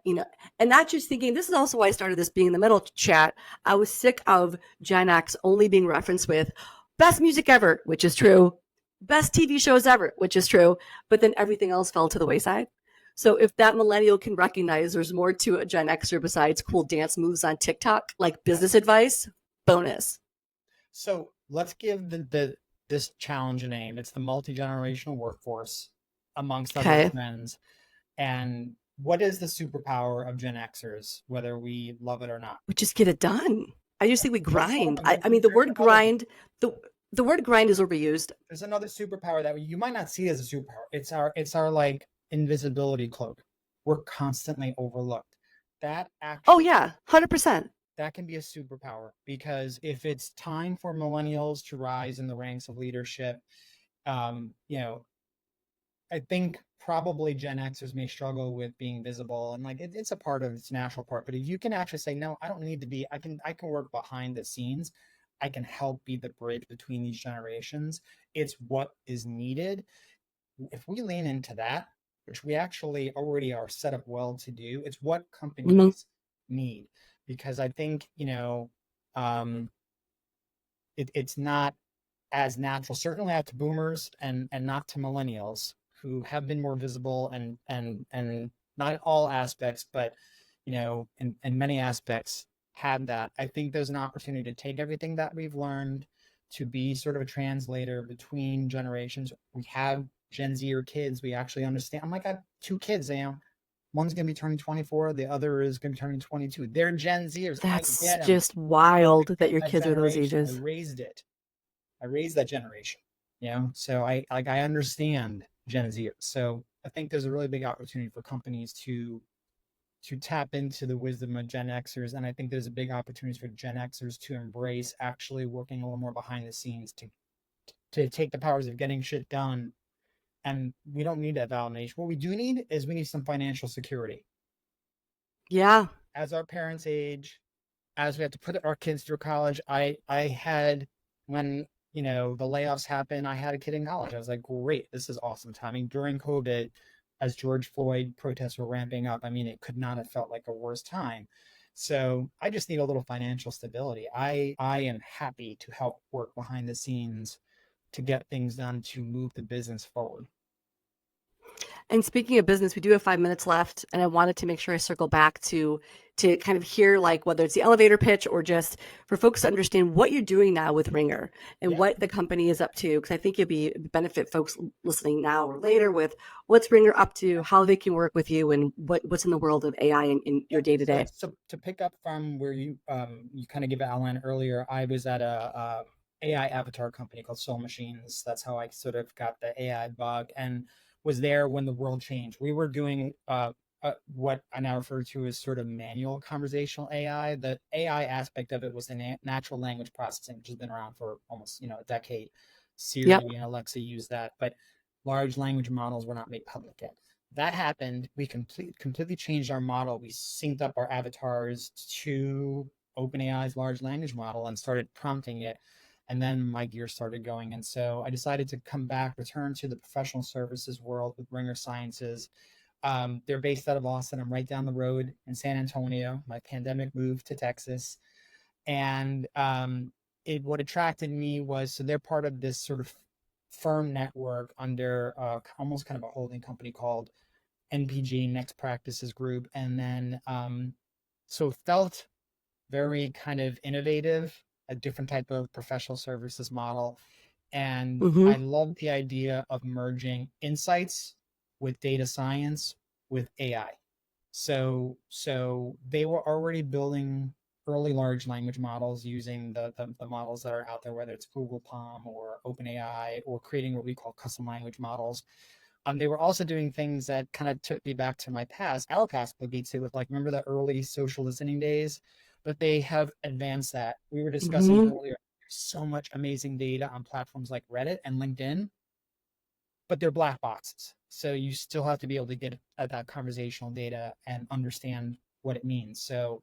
just thinking, this is also why I started this being in the middle chat. I was sick of Gen X only being referenced with best music ever, which is true, best TV shows ever, which is true, but then everything else fell to the wayside. So if that millennial can recognize there's more to a Gen Xer besides cool dance moves on TikTok, like business Yes. advice, bonus. So let's give the this challenge a name. It's the multi-generational workforce amongst other Okay. trends. And what is the superpower of Gen Xers, whether we love it or not? We just get it done. I just think we Let's hold grind. on. I mean, the word grind, the the word grind is overused. There's another superpower that you might not see as a superpower. It's our like invisibility cloak. We're constantly overlooked. That Oh actually yeah, 100%. that can be a superpower because if it's time for millennials to rise in the ranks of leadership, you know, I think probably Gen Xers may struggle with being visible and like it's a part of its natural part. But if you can actually say, no, I don't need to be, I can work behind the scenes. I can help be the bridge between these generations. It's what is needed. If we lean into that, which we actually already are set up well to do, it's what Mhm. companies need. Because I think, um, it's not as natural, certainly not to boomers and not to millennials who have been more visible and not all aspects, but in many aspects had that. I think there's an opportunity to take everything that we've learned to be sort of a translator between generations. We have Gen Z or kids, we actually understand. I'm like, I have two kids, one's gonna be turning 24, the other is gonna be turning 22. They're Gen Zers. I That's get them. just wild I that get your that kids are those generation. I ages. raised it. I raised that generation, so I understand Gen Z. So I think there's a really big opportunity for companies to tap into the wisdom of Gen Xers, and I think there's a big opportunity for Gen Xers to embrace actually working a little more behind the scenes to take the powers of getting shit done. And we don't need that validation. What we do need is we need some financial security. Yeah. As our parents age, as we have to put our kids through college, I had when the layoffs happened, I had a kid in college. I was like, great, this is awesome timing during COVID, as George Floyd protests were ramping up. I mean, it could not have felt like a worse time. So I just need a little financial stability. I am happy to help work behind the scenes to get things done to move the business forward. And speaking of business, we do have 5 minutes left, and I wanted to make sure I circle back to kind of hear like whether it's the elevator pitch or just for folks to understand what you're doing now with Ringer and Yeah. what the company is up to. Because I think it'd benefit folks listening now or later with what's Ringer up to, how they can work with you, and what's in the world of AI in Yeah. your day to So, day. so to pick up from where you kind of give outline earlier, I was at a AI avatar company called Soul Machines. That's how I sort of got the AI bug and was there when the world changed. We were doing what I now refer to as sort of manual conversational AI. The AI aspect of it was the natural language processing, which has been around for almost a decade. Yep. Siri and Alexa use that, but large language models were not made public yet. That happened. We completely changed our model. We synced up our avatars to OpenAI's large language model and started prompting it. And then my gears started going. And so I decided to come back, return to the professional services world with Ringer Sciences. They're based out of Austin. I'm right down the road in San Antonio. My pandemic moved to Texas. And what attracted me was, so they're part of this sort of firm network under almost kind of a holding company called NPG, Next Practices Group. And then so it felt very kind of innovative, a different type of professional services model. And Mm-hmm. I love the idea of merging insights with data science with AI. So they were already building early large language models using the models that are out there, whether it's Google Palm or OpenAI, or creating what we call custom language models. They were also doing things that kind of took me back to my past, our past, Blagica, with like, remember the early social listening days? But they have advanced that. We were discussing Mm-hmm. earlier, there's so much amazing data on platforms like Reddit and LinkedIn, but they're black boxes. So you still have to be able to get at that conversational data and understand what it means. So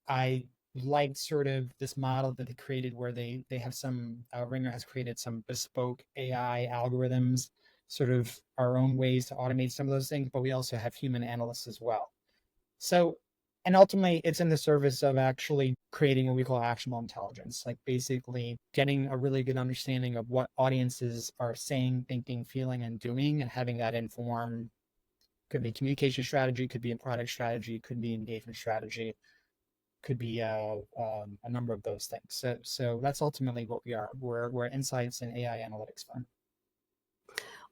I liked sort of this model that they created where they have some Ringer has created some bespoke AI algorithms, sort of our own ways to automate some of those things, but we also have human analysts as well. So, and ultimately, it's in the service of actually creating what we call actionable intelligence, like basically getting a really good understanding of what audiences are saying, thinking, feeling, and doing, and having that inform Could be communication strategy, could be in product strategy, could be engagement strategy, could be a number of those things. So that's ultimately what we are. We're insights and AI analytics firm.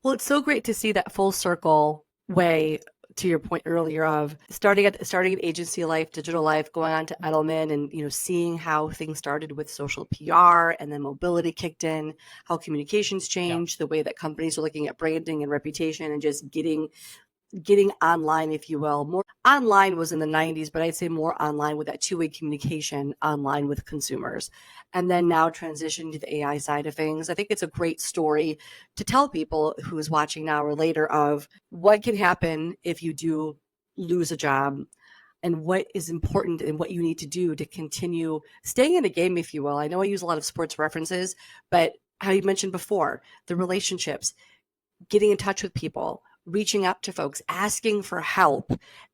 Well, it's so great to see that full circle way to your point earlier of starting at agency life, digital life, going on to Edelman, and seeing how things started with social PR, and then mobility kicked in, how communications Yeah. changed, the way that companies are looking at branding and reputation, and just getting online, if you will. More online was in the 90s, but I'd say more online with that two-way communication online with consumers. And then now transitioning to the AI side of things. I think it's a great story to tell people who is watching now or later of what can happen if you do lose a job, and what is important and what you need to do to continue staying in the game, if you will. I know I use a lot of sports references, but how you mentioned before, the relationships, getting in touch with people, reaching out to folks, asking for help,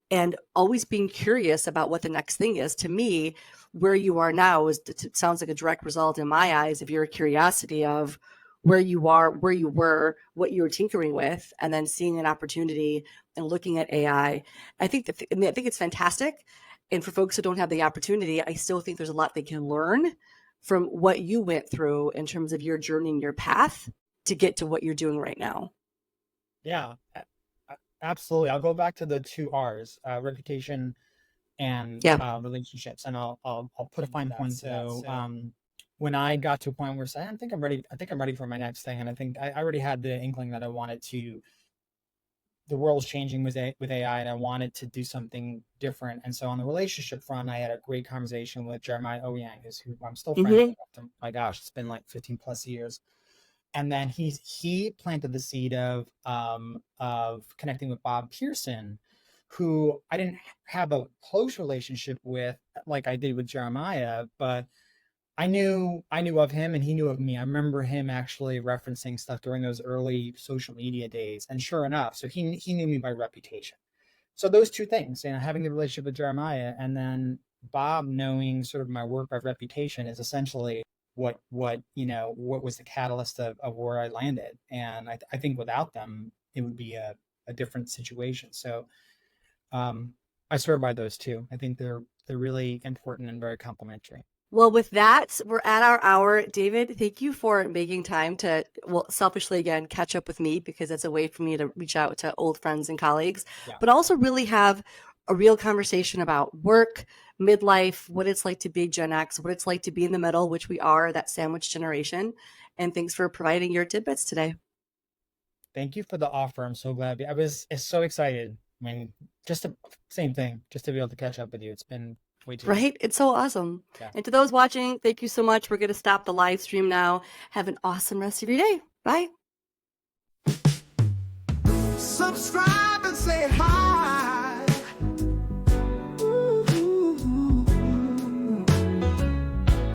and always being curious about what the next thing is. To me, where you are now it sounds like a direct result in my eyes of your curiosity of where you are, where you were, what you were tinkering with, and then seeing an opportunity and looking at AI. I think it's fantastic. And for folks who don't have the opportunity, I still think there's a lot they can learn from what you went through in terms of your journey and your path to get to what you're doing right now. Yeah, absolutely. I'll go back to the two R's, reputation and Yeah. relationships, and I'll put a fine point. So when I got to a point where I said, I think I'm ready for my next thing, and I think I already had the inkling that I wanted to. The world's changing with AI, and I wanted to do something different. And so on the relationship front, I had a great conversation with Jeremiah Ouyang, who I'm still friends with. My gosh, it's been like 15 plus years. And then he planted the seed of connecting with Bob Pearson, who I didn't have a close relationship with like I did with Jeremiah, but I knew of him and he knew of me. I remember him actually referencing stuff during those early social media days, and sure enough, so he knew me by reputation. So those two things, having the relationship with Jeremiah, and then Bob knowing sort of my work by reputation, is essentially what was the catalyst of where I landed. And I think without them, it would be a different situation. So I swear by those two. I think they're really important and very complementary. Well, with that, we're at our hour. David, thank you for making time to, well, selfishly again, catch up with me, because it's a way for me to reach out to old friends and colleagues, Yeah. but also really have a real conversation about work, midlife, what it's like to be Gen X, what it's like to be in the middle, which we are, that sandwich generation. And thanks for providing your tidbits today. Thank you for the offer. I'm so glad. I was so excited. I mean, same thing, just to be able to catch up with you. It's been way too long. Right? It's so awesome. Yeah. And to those watching, thank you so much. We're going to stop the live stream now. Have an awesome rest of your day. Bye. Subscribe and say hi.